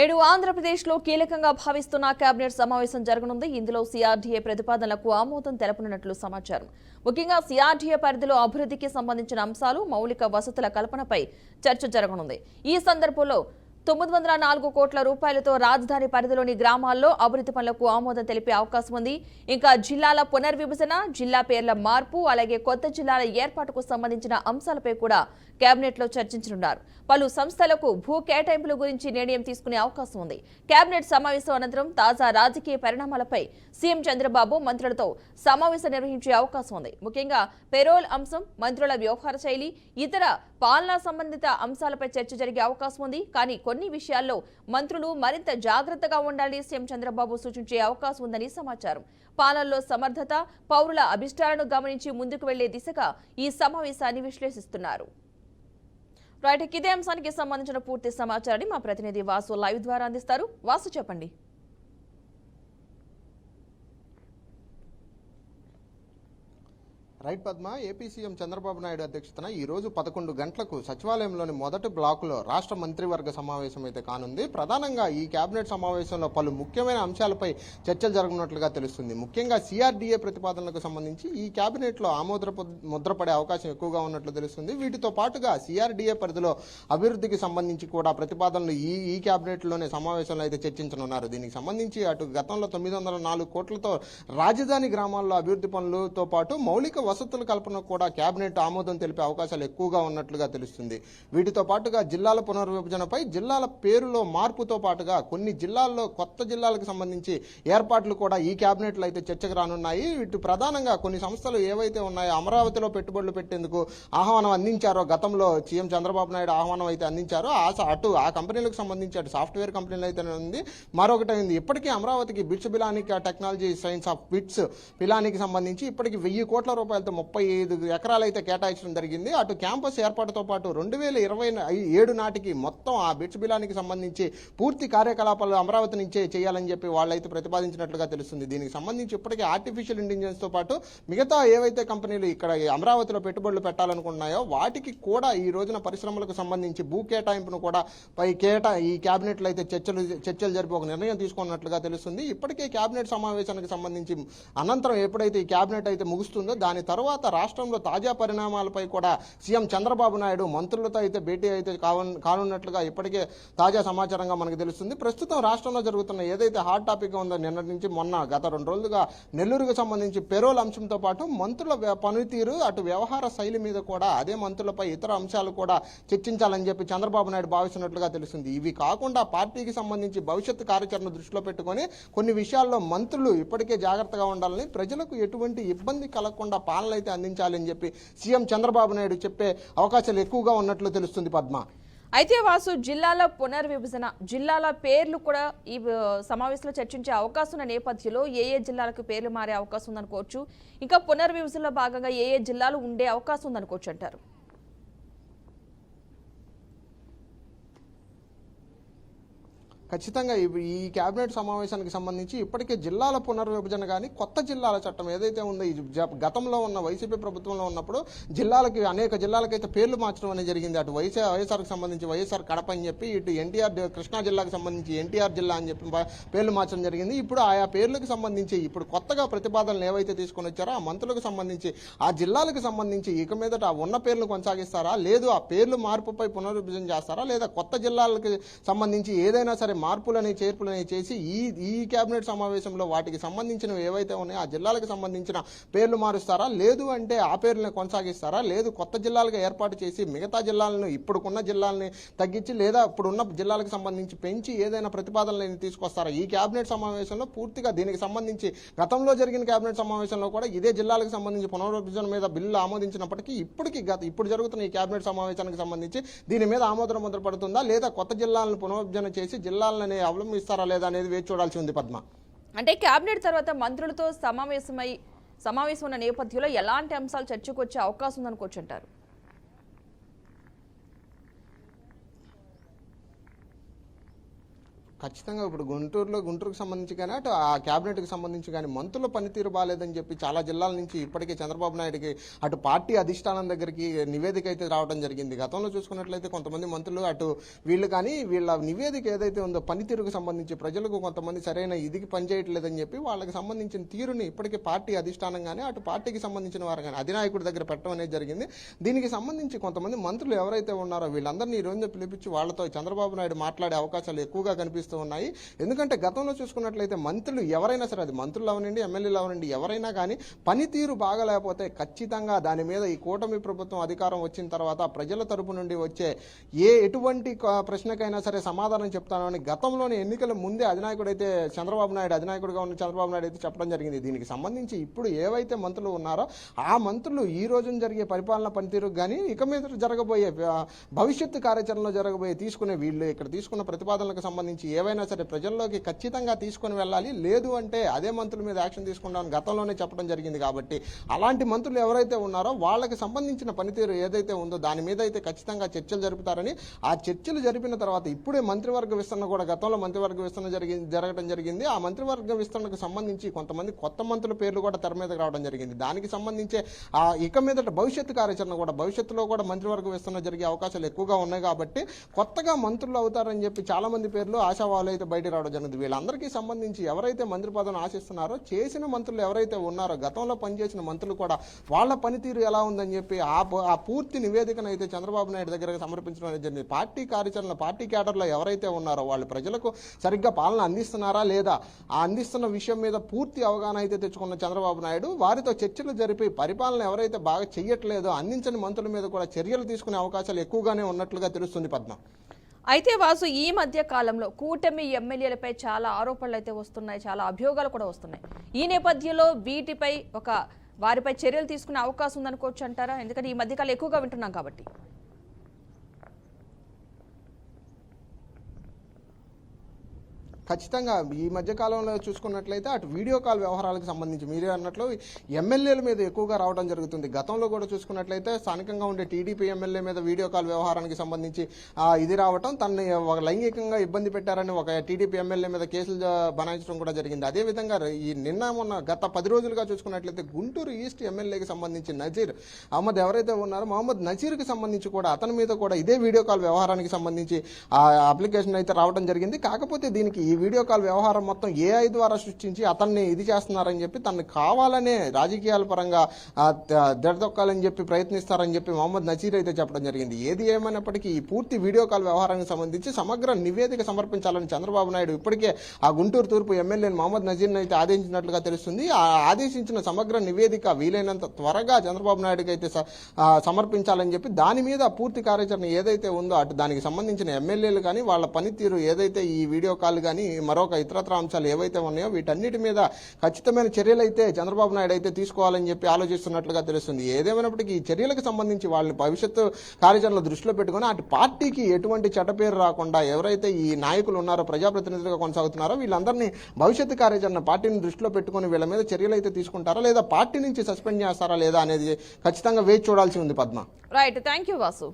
నేడు ఆంధ్రప్రదేశ్లో కీలకంగా భావిస్తున్న కేబినెట్ సమావేశం జరగనుంది. ఇందులో సిఆర్డీఏ ప్రతిపాదనలకు ఆమోదం తెలపనున్నట్లు సమాచారం. ముఖ్యంగా సిఆర్డీఏ పరిధిలో అభివృద్ధికి సంబంధించిన అంశాలు, మౌలిక వసతుల కల్పనపై చర్చ జరగనుంది. ఈ సందర్భంలో 904 కోట్ల రూపాయలతో రాజధాని పరిధిలోని గ్రామాల్లో అభివృద్ధి పనులకు ఆమోదం తెలిపే అవకాశం ఉంది. ఇంకా జిల్లాల పునర్విభజన, జిల్లా పేర్ల మార్పు, అలాగే కొత్త జిల్లాల ఏర్పాటుకు సంబంధించిన అంశాలపై కూడా కేబినెట్ లో చర్చించనున్నారు. పలు సంస్థలకు భూ కేటాయింపుల గురించి నిర్ణయం తీసుకునే అవకాశం ఉంది. కేబినెట్ సమావేశం అనంతరం తాజా రాజకీయ పరిణామాలపై సీఎం చంద్రబాబు మంత్రులతో సమావేశం నిర్వహించే అవకాశం ఉంది. ముఖ్యంగా పెరోల్ అంశం, మంత్రుల వ్యవహార శైలి, ఇతర పాలనా సంబంధిత అంశాలపై చర్చ జరిగే అవకాశం ఉంది. కానీ కొన్ని విషయాల్లో మంత్రులు మరింత జాగ్రత్తగా ఉండాలని సీఎం చంద్రబాబు సూచించే అవకాశం ఉందని సమాచారం. పాలనలో సమర్థత, పౌరుల అభిష్టాలను గమనించి ముందుకు వెళ్లే దిశగా ఈ సమావేశాన్ని విశ్లేషిస్తున్నారు. రైట్, ఇదే అంశానికి సంబంధించిన పూర్తి సమాచారాన్ని మా ప్రతినిధి వాసు లైవ్ ద్వారా అందిస్తారు. వాసు, చెప్పండి. Right Padma, AP CM Chandrababu Naidu అధ్యక్షతన ఈ రోజు 11 గంటలకు సచివాలయంలోని మొదటి బ్లాకులో రాష్ట్ర మంత్రివర్గ సమావేశం అయితే కానుంది. ప్రధానంగా ఈ కేబినెట్ సమావేశంలో పలు ముఖ్యమైన అంశాలపై చర్చలు జరగనున్నట్లుగా తెలుస్తుంది. ముఖ్యంగా సిఆర్డీఏ ప్రతిపాదనలకు సంబంధించి ఈ కేబినెట్లో ముద్రపడే అవకాశం ఎక్కువగా ఉన్నట్లు తెలుస్తుంది. వీటితో పాటుగా సిఆర్డీఏ పరిధిలో అభివృద్ధికి సంబంధించి కూడా ప్రతిపాదనలు ఈ కేబినెట్లోనే సమావేశంలో అయితే చర్చించనున్నారు. దీనికి సంబంధించి అటు గతంలో 904 కోట్లతో రాజధాని గ్రామాల్లో అభివృద్ధి పనులతో పాటు మౌలిక వసతుల కల్పన కూడా కేబినెట్ ఆమోదం తెలిపే అవకాశాలు ఎక్కువగా ఉన్నట్లుగా తెలుస్తుంది. వీటితో పాటుగా జిల్లాల పునర్విభజనపై, జిల్లాల పేరులో మార్పుతో పాటుగా కొన్ని జిల్లాల్లో కొత్త జిల్లాలకు సంబంధించి ఏర్పాట్లు కూడా ఈ కేబినెట్లో అయితే చర్చకు రానున్నాయి. వీటి ప్రధానంగా కొన్ని సంస్థలు ఏవైతే ఉన్నాయో అమరావతిలో పెట్టుబడులు పెట్టేందుకు ఆహ్వానం అందించారో, గతంలో సీఎం చంద్రబాబు నాయుడు ఆహ్వానం అయితే అందించారో ఆ కంపెనీలకు సంబంధించి అటు సాఫ్ట్వేర్ కంపెనీలు అయితే ఉంది. మరొకటి అయింది, ఇప్పటికీ అమరావతికి బిట్స్ పిలానిక్ టెక్నాలజీ సైన్స్ ఆఫ్ బిట్స్ పిలానికి సంబంధించి ఇప్పటికి 1000 కోట్ల రూపాయలతో 35 ఎకరాలు అయితే కేటాయించడం జరిగింది. అటు క్యాంపస్ ఏర్పాటుతో పాటు 2027 నాటికి మొత్తం ఆ బిట్స్ బిలానికి సంబంధించి పూర్తి కార్యకలాపాలు అమరావతి నుంచే చేయాలని చెప్పి వాళ్ళైతే ప్రతిపాదించినట్లుగా తెలుస్తుంది. దీనికి సంబంధించి ఇప్పటికే ఆర్టిఫిషియల్ ఇంటెలిజెన్స్ తో పాటు మిగతా ఏవైతే కంపెనీలు ఇక్కడ అమరావతిలో పెట్టుబడులు పెట్టాలనుకున్నాయో వాటికి కూడా ఈ రోజున పరిశ్రమలకు సంబంధించి భూ కేటాయింపును కూడా ఈ కేబినెట్లో అయితే చర్చలు జరిపి ఒక నిర్ణయం తీసుకున్నట్లుగా తెలుస్తుంది. ఇప్పటికే కేబినెట్ సమావేశానికి సంబంధించి అనంతరం ఎప్పుడైతే ఈ కేబినెట్ అయితే ముగుస్తుందో దాని తర్వాత రాష్ట్రంలో తాజా పరిణామాలపై కూడా సీఎం చంద్రబాబు నాయుడు మంత్రులతో అయితే భేటీ అయితే కానున్నట్లుగా ఇప్పటికే తాజా సమాచారంగా మనకు తెలుస్తుంది. ప్రస్తుతం రాష్ట్రంలో జరుగుతున్న ఏదైతే హాట్ టాపిక్ ఉందో నిన్నటి నుంచి గత 2 రోజులుగా నెల్లూరుకు సంబంధించి పెరోల్ అంశంతో పాటు మంత్రుల పనితీరు, అటు వ్యవహార శైలి మీద కూడా అదే మంత్రులపై ఇతర అంశాలు కూడా చర్చించాలని చెప్పి చంద్రబాబు నాయుడు భావిస్తున్నట్లుగా తెలుస్తుంది. ఇవి కాకుండా పార్టీకి సంబంధించి భవిష్యత్తు కార్యాచరణ దృష్టిలో పెట్టుకొని కొన్ని విషయాల్లో మంత్రులు ఇప్పటికే జాగ్రత్తగా ఉండాలని, ప్రజలకు ఎటువంటి ఇబ్బంది కలగకుండా పాలన అయితే అందించాలని చెప్పి సీఎం చంద్రబాబు నాయుడు చెప్పే అవకాశాలు ఎక్కువగా ఉన్నట్లు తెలుస్తుంది పద్మ. అయితే వాసు, జిల్లాల పునర్విభజన, జిల్లాల పేర్లు కూడా ఈ సమావేశంలో చర్చించే అవకాశం ఉన్న నేపథ్యంలో ఏ జిల్లాలకు పేర్లు మారే అవకాశం ఉందనుకోవచ్చు, ఇంకా పునర్విభజనలో భాగంగా ఏ జిల్లాలు ఉండే అవకాశం ఉందనుకోవచ్చు అంటారు? ఖచ్చితంగా ఈ కేబినెట్ సమావేశానికి సంబంధించి ఇప్పటికే జిల్లాల పునర్విభజన కానీ కొత్త జిల్లాల చట్టం ఏదైతే ఉందో ఈ గతంలో ఉన్న వైసీపీ ప్రభుత్వంలో ఉన్నప్పుడు అనేక జిల్లాలకైతే పేర్లు మార్చడం అనేది జరిగింది. అటు వైఎస్ఆర్కి సంబంధించి వైఎస్ఆర్ కడప అని చెప్పి, ఇటు ఎన్టీఆర్ కృష్ణా జిల్లాకు సంబంధించి ఎన్టీఆర్ జిల్లా అని చెప్పి పేర్లు మార్చడం జరిగింది. ఇప్పుడు ఆయా పేర్లకు సంబంధించి ఇప్పుడు కొత్తగా ప్రతిపాదనలు ఏవైతే తీసుకొని వచ్చారో ఆ మంత్రులకు సంబంధించి ఆ జిల్లాలకు సంబంధించి ఇక మీదట ఉన్న పేర్లు కొనసాగిస్తారా, లేదు ఆ పేర్లు మార్పుపై పునర్విభజన చేస్తారా, లేదా కొత్త జిల్లాలకు సంబంధించి ఏదైనా సరే మార్పులని చేర్పులని చేసి ఈ కేబినెట్ సమావేశంలో వాటికి సంబంధించినవి ఏవైతే ఉన్నాయో ఆ జిల్లాలకు సంబంధించిన పేర్లు మారుస్తారా, లేదు అంటే ఆ పేర్లను కొనసాగిస్తారా, లేదు కొత్త జిల్లాలుగా ఏర్పాటు చేసి మిగతా జిల్లాలను ఇప్పుడున్న జిల్లాలని తగ్గించి లేదా ఇప్పుడున్న జిల్లాలకు సంబంధించి పెంచి ఏదైనా ప్రతిపాదనలు తీసుకొస్తారా? ఈ కేబినెట్ సమావేశంలో పూర్తిగా దీనికి సంబంధించి గతంలో జరిగిన కేబినెట్ సమావేశంలో కూడా ఇదే జిల్లాలకు సంబంధించి పునర్విభజన మీద బిల్లు ఆమోదించినప్పటికీ ఇప్పుడు జరుగుతున్న ఈ కేబినెట్ సమావేశానికి సంబంధించి దీని మీద ఆమోదం ముద్రపడుతుందా, లేదా కొత్త జిల్లాలను పునర్విభజన చేసి జిల్లాలను అవలంబిస్తారా లేదా అనేది వేచి చూడాల్సి ఉంది పద్మ. అంటే కేబినెట్ తర్వాత మంత్రులతో సమావేశం ఉన్న నేపథ్యంలో ఎలాంటి అంశాలు చర్చకు వచ్చే అవకాశం ఉందనుకోవచ్చు అంటారు? ఖచ్చితంగా ఇప్పుడు గుంటూరుకు సంబంధించి కానీ అటు ఆ క్యాబినెట్కి సంబంధించి కానీ మంత్రుల పనితీరు బాగాలేదని చెప్పి చాలా జిల్లాల నుంచి ఇప్పటికే చంద్రబాబు నాయుడుకి అటు పార్టీ అధిష్టానం దగ్గరికి నివేదిక అయితే రావడం జరిగింది. గతంలో చూసుకున్నట్లయితే కొంతమంది మంత్రులు అటు వీళ్ళు కానీ వీళ్ళ నివేదిక ఏదైతే ఉందో పనితీరుకు సంబంధించి ప్రజలకు కొంతమంది సరైన ఇదికి పనిచేయట్లేదని చెప్పి వాళ్ళకి సంబంధించిన తీరుని ఇప్పటికే పార్టీ అధిష్టానం కానీ అటు పార్టీకి సంబంధించిన వారు కానీ అధినాయకుడి దగ్గర పెట్టడం అనేది జరిగింది. దీనికి సంబంధించి కొంతమంది మంత్రులు ఎవరైతే ఉన్నారో వీళ్ళందరినీ ఈ రోజు పిలిపించి వాళ్ళతో చంద్రబాబు నాయుడు మాట్లాడే అవకాశాలు ఎక్కువగా కనిపిస్తూ ఉన్నాయి. ఎందుకంటే గతంలో చూసుకున్నట్లయితే మంత్రులు ఎవరైనా సరే, అది మంత్రులు అవనండి, ఎమ్మెల్యేలు అవనండి, ఎవరైనా కానీ పనితీరు బాగలేకపోతే ఖచ్చితంగా దాని మీద ఈ కూటమి ప్రభుత్వం అధికారం వచ్చిన తర్వాత ప్రజల తరపు నుండి వచ్చే ఎటువంటి ప్రశ్నకైనా సరే సమాధానం చెప్తానని గతంలోని ఎన్నికల ముందే అధినాయకుడైతే అధినాయకుడిగా ఉన్న చంద్రబాబు నాయుడు అయితే చెప్పడం జరిగింది. దీనికి సంబంధించి ఇప్పుడు ఏవైతే మంత్రులు ఉన్నారో ఆ మంత్రులు ఈ రోజున జరిగే పరిపాలన పనితీరుకు కానీ ఇక మీద జరగబోయే భవిష్యత్తు కార్యాచరణలో జరగబోయే తీసుకునే వీళ్ళు ఇక్కడ తీసుకున్న ప్రతిపాదనలకు సంబంధించి ఏవైనా సరే ప్రజల్లోకి ఖచ్చితంగా తీసుకొని వెళ్ళాలి. లేదు అంటే అదే మంత్రుల మీద యాక్షన్ తీసుకుంటామని గతంలోనే చెప్పడం జరిగింది. కాబట్టి అలాంటి మంత్రులు ఎవరైతే ఉన్నారో వాళ్ళకి సంబంధించిన పనితీరు ఏదైతే ఉందో దాని మీద అయితే ఖచ్చితంగా చర్చలు జరుపుతారని, ఆ చర్చలు జరిపిన తర్వాత ఇప్పుడే మంత్రివర్గ విస్తరణ కూడా గతంలో మంత్రివర్గ విస్తరణ జరగడం జరిగింది. ఆ మంత్రివర్గ విస్తరణకు సంబంధించి కొంతమంది కొత్త మంత్రుల పేర్లు కూడా తెర మీదకి రావడం జరిగింది. దానికి సంబంధించే ఇక మీదట భవిష్యత్తు కార్యాచరణ కూడా భవిష్యత్తులో కూడా మంత్రివర్గ విస్తరణ జరిగే అవకాశాలు ఎక్కువగా ఉన్నాయి. కాబట్టి కొత్తగా మంత్రులు అవుతారని చెప్పి చాలా మంది పేర్లు ఆశావాహులు అయితే బయట రావడం జరిగింది. వీళ్ళందరికీ సంబంధించి ఎవరైతే మంత్రి పదవిని ఆశిస్తున్నారో చేసిన మంత్రులు ఎవరైతే ఉన్నారో గతంలో పనిచేసిన మంత్రులు కూడా వాళ్ళ పనితీరు ఎలా ఉందని చెప్పి ఆ పూర్తి నివేదికను అయితే చంద్రబాబు నాయుడు దగ్గర సమర్పించడం అనేది జరిగింది. పార్టీ కార్యాచరణ పార్టీ క్యాడర్లో ఎవరైతే ఉన్నారో వాళ్ళు ప్రజలకు సరిగ్గా పాలన అందిస్తున్నారా లేదా ఆ అందిస్తున్న విషయం మీద పూర్తి అవగాహన అయితే తెచ్చుకున్న చంద్రబాబు నాయుడు వారితో చర్చలు జరిపి పరిపాలన ఎవరైతే బాగా చెయ్యట్లేదో అందించని మంత్రుల మీద కూడా చర్యలు తీసుకునే అవకాశాలు ఎక్కువగానే ఉన్నట్లుగా తెలుస్తుంది పద్మ. అయితే వాసు, ఈ మధ్య కాలంలో కూటమి ఎమ్మెల్యేలపై చాలా ఆరోపణలు అయితే వస్తున్నాయి, చాలా అభియోగాలు కూడా వస్తున్నాయి. ఈ నేపథ్యంలో వీటిపై వారిపై చర్యలు తీసుకునే అవకాశం ఉందనుకోవచ్చు అంటారా? ఎందుకంటే ఈ మధ్యకాలం ఎక్కువగా వింటున్నాం కాబట్టి. ఖచ్చితంగా ఈ మధ్యకాలంలో చూసుకున్నట్లయితే అటు వీడియో కాల్ వ్యవహారాలకు సంబంధించి మీరే అన్నట్లు ఎమ్మెల్యేల మీద ఎక్కువగా రావడం జరుగుతుంది. గతంలో కూడా చూసుకున్నట్లయితే స్థానికంగా ఉండే టీడీపీ ఎమ్మెల్యే మీద వీడియో కాల్ వ్యవహారానికి సంబంధించి ఇది రావటం, తనని లైంగికంగా ఇబ్బంది పెట్టారని ఒక టీడీపీ ఎమ్మెల్యే మీద కేసులు బనాయించడం కూడా జరిగింది. అదేవిధంగా ఈ గత 10 రోజులుగా చూసుకున్నట్లయితే గుంటూరు ఈస్ట్ ఎమ్మెల్యేకి సంబంధించి నజీర్ అహ్మద్ ఎవరైతే ఉన్నారో మొహమ్మద్ నజీర్కి సంబంధించి కూడా అతని మీద కూడా ఇదే వీడియో కాల్ వ్యవహారానికి సంబంధించి అప్లికేషన్ అయితే రావడం జరిగింది. కాకపోతే దీనికి ఈ వీడియో కాల్ వ్యవహారం మొత్తం ఏఐ ద్వారా సృష్టించి అతన్ని ఇది చేస్తున్నారని చెప్పి తనని కావాలనే రాజకీయాల పరంగా దెడదొక్కాలని చెప్పి ప్రయత్నిస్తారని చెప్పి మొహమ్మద్ నజీర్ అయితే చెప్పడం జరిగింది. ఏది ఏమైనప్పటికీ ఈ పూర్తి వీడియో కాల్ వ్యవహారానికి సంబంధించి సమగ్ర నివేదిక సమర్పించాలని చంద్రబాబు నాయుడు ఇప్పటికే ఆ గుంటూరు తూర్పు ఎమ్మెల్యేని మొహమ్మద్ నజీర్ని అయితే ఆదేశించినట్లుగా తెలుస్తుంది. ఆ ఆదేశించిన సమగ్ర నివేదిక వీలైనంత త్వరగా చంద్రబాబు నాయుడుకి అయితే సమర్పించాలని చెప్పి దాని మీద పూర్తి కార్యాచరణ ఏదైతే ఉందో అటు దానికి సంబంధించిన ఎమ్మెల్యేలు కానీ వాళ్ళ పనితీరు ఏదైతే ఈ వీడియో కాల్ కానీ మరొక ఇతరత్ర అంశాలు ఏవైతే ఉన్నాయో వీటన్నిటి మీద ఖచ్చితమైన చర్యలు అయితే చంద్రబాబు నాయుడు అయితే తీసుకోవాలని చెప్పి ఆలోచిస్తున్నట్లుగా తెలుస్తుంది. ఏదేమైనప్పటికీ ఈ చర్యలకు సంబంధించి వాళ్ళని భవిష్యత్తు కార్యాచరణలో దృష్టిలో పెట్టుకుని అటు పార్టీకి ఎటువంటి చెడ్డపేరు రాకుండా ఎవరైతే ఈ నాయకులు ఉన్నారో ప్రజాప్రతినిధులుగా కొనసాగుతున్నారో వీళ్ళందరినీ భవిష్యత్తు కార్యాచరణ పార్టీని దృష్టిలో పెట్టుకుని వీళ్ళ మీద చర్యలు అయితే తీసుకుంటారా లేదా పార్టీ నుంచి సస్పెండ్ చేస్తారా లేదా అనేది ఖచ్చితంగా వేచి చూడాల్సి ఉంది Padma. Right, thank you Vasu.